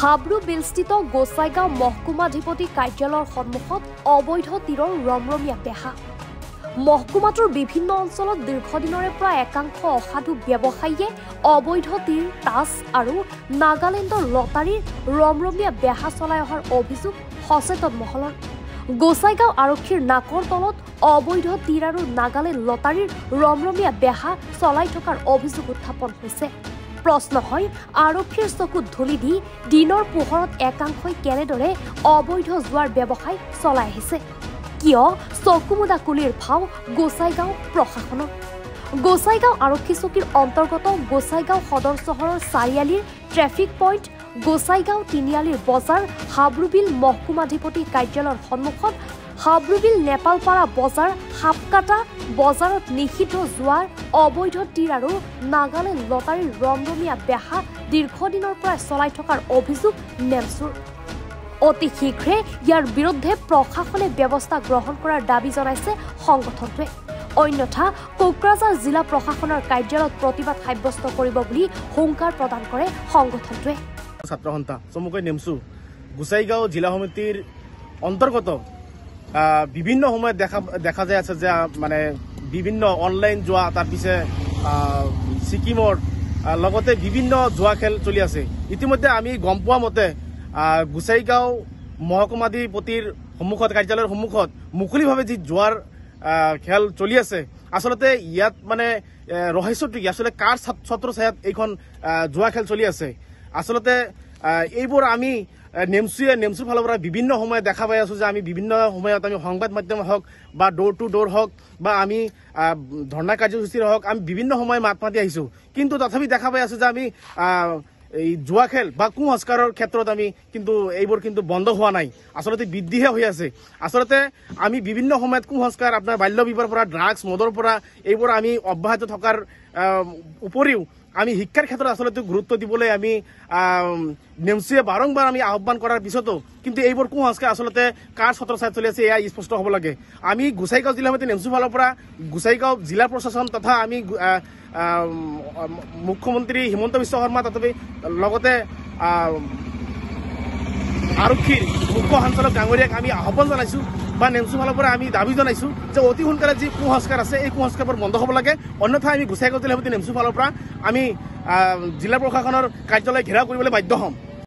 হাবৰু বিলস্থিত গোসাইগাঁও মহকুমাধিপতি কাৰ্যালয়ৰ সন্মুখত অবৈধ তীৰৰ ৰমৰমীয়া বেহা। মহকুমাটোৰ বিভিন্ন অঞ্চলত দীৰ্ঘদিনৰে পৰা একাংশ অসাধু ব্যৱসায়ীয়ে অবৈধ তীৰ, তাছ আৰু নাগালেণ্ডৰ লটাৰীৰ ৰমৰমীয়া বেহা চলাই অহাৰ অভিযোগ সচেতন মহলৰ। গোসাইগাঁও আৰক্ষীৰ নাকৰ তলত অবৈধ তীৰ আৰু নাগালেণ্ড লটাৰীৰ ৰমৰমীয়া বেহা চলাই থকাৰ অভিযোগ উত্থাপন হৈছে। প্ৰশ্ন হয়, আৰক্ষীৰ চকুত ধূলি দি দিনৰ পোহৰত একাংশই কেনেদৰে অবৈধ জুৱাৰ ব্যৱসায় চলাই আহিছে? কিয় চকুমুদা কুলিৰ ভাও গোসাইগাঁও প্ৰশাসনৰ? গোসাইগাঁও আৰক্ষী চকীৰ অন্তৰ্গত গোসাইগাঁও সদৰ চহৰৰ চাৰিআলিৰ ট্ৰেফিক পইণ্ট, গোসাইগাঁও তিনিআলিৰ বজাৰ, হাবৰুবিল মহকুমাধিপতি কাৰ্যালয়ৰ সন্মুখত, হাবৰুবিল নেপালপাৰা বজাৰ, সাপকাটা বজাৰত নিষিদ্ধ জুৱাৰ, অবৈধ তীৰ আৰু নাগালেণ্ড লটাৰীৰ ৰমৰমীয়া বেহা দীৰ্ঘদিনৰ পৰা চলাই থকাৰ অভিযোগ নেমচুৰ। অতি শীঘ্ৰে ইয়াৰ বিৰুদ্ধে প্ৰশাসনে ব্যৱস্থা গ্ৰহণ কৰাৰ দাবী জনাইছে সংগঠনটোৱে। অন্যথা কোকৰাঝাৰ জিলা প্ৰশাসনৰ কাৰ্যালয়ত প্ৰতিবাদ সাব্যস্ত কৰিব বুলি হুংকাৰ প্ৰদান কৰে সংগঠনটোৱে। ছাত্ৰ সন্থা চমুকৈ নেমচু গোসাইগাঁও জিলা সমিতিৰ অন্তৰ্গত বিভিন্ন সময়ত দেখা যায় আছে যে মানে বিভিন্ন অনলাইন জুৱা, তাৰপিছে ছিকিমৰ লগতে বিভিন্ন জুৱা খেল চলি আছে। ইতিমধ্যে আমি গম পোৱা মতে গোসাইগাঁও মহকুমাধিপতিৰ সন্মুখত, কাৰ্যালয়ৰ সন্মুখত মুকলিভাৱে যি জুৱাৰ খেল চলি আছে, আচলতে ইয়াত মানে ৰহস্যটো কি, আচলতে কাৰ ছত্ৰ ছায়াত এইখন জুৱা খেল চলি আছে? আচলতে এইবোৰ আমি নেমচুৰ ফালৰ পৰা বিভিন্ন সময়ত দেখা পাই আছো যে আমি বিভিন্ন সময়ত আমি সংবাদ মাধ্যম হওক বা ডোৰ টু ডোৰ হওক বা আমি ধৰ্ণা কাৰ্যসূচীৰ হওক আমি বিভিন্ন সময় মাত মাতি আহিছো, কিন্তু তথাপি দেখা পাই আছো যে আমি এই জুৱা খেল বা কুসংস্কাৰৰ ক্ষেত্ৰত আমি কিন্তু এইবোৰ কিন্তু বন্ধ হোৱা নাই, আচলতে বৃদ্ধিহে হৈ আছে। আচলতে আমি বিভিন্ন সময়ত কুসংস্কাৰ, আপোনাৰ বাল্য বিবাহৰ পৰা ড্ৰাগছ, মদৰ পৰা এইবোৰ আমি অব্যাহত থকাৰ উপৰিও আমি শিক্ষাৰ ক্ষেত্ৰত আচলতে গুৰুত্ব দিবলৈ আমি নেমচুৱে বাৰম্বাৰ আমি আহ্বান কৰাৰ পিছতো কিন্তু এইবোৰ কুসংস্কাৰ আচলতে কাৰ ছত্ৰ ছায়াত চলি আছে এয়া স্পষ্ট হ'ব লাগে। আমি গোসাইগাঁও জিলা সমিতি নেমচুৰ ফালৰ পৰা গোসাইগাঁও জিলা প্ৰশাসন তথা আমি মুখ্যমন্ত্ৰী হিমন্ত বিশ্ব শৰ্মা তথাপি লগতে আৰক্ষীৰ মুখ্য সঞ্চালক ডাঙৰীয়াক আমি আহ্বান জনাইছো বা নেমচুৰ ফালৰ পৰা আমি দাবী জনাইছো যে অতি সোনকালে যি কুসংস্কাৰ আছে এই কুসংস্কাৰবোৰ বন্ধ হ'ব লাগে, অন্যথা আমি গোসাইগাঁও জিলা সমিতি নেমচুৰ ফালৰ পৰা আমি জিলা প্ৰশাসনৰ কাৰ্যালয় ঘেৰাও কৰিবলৈ বাধ্য হ'ম।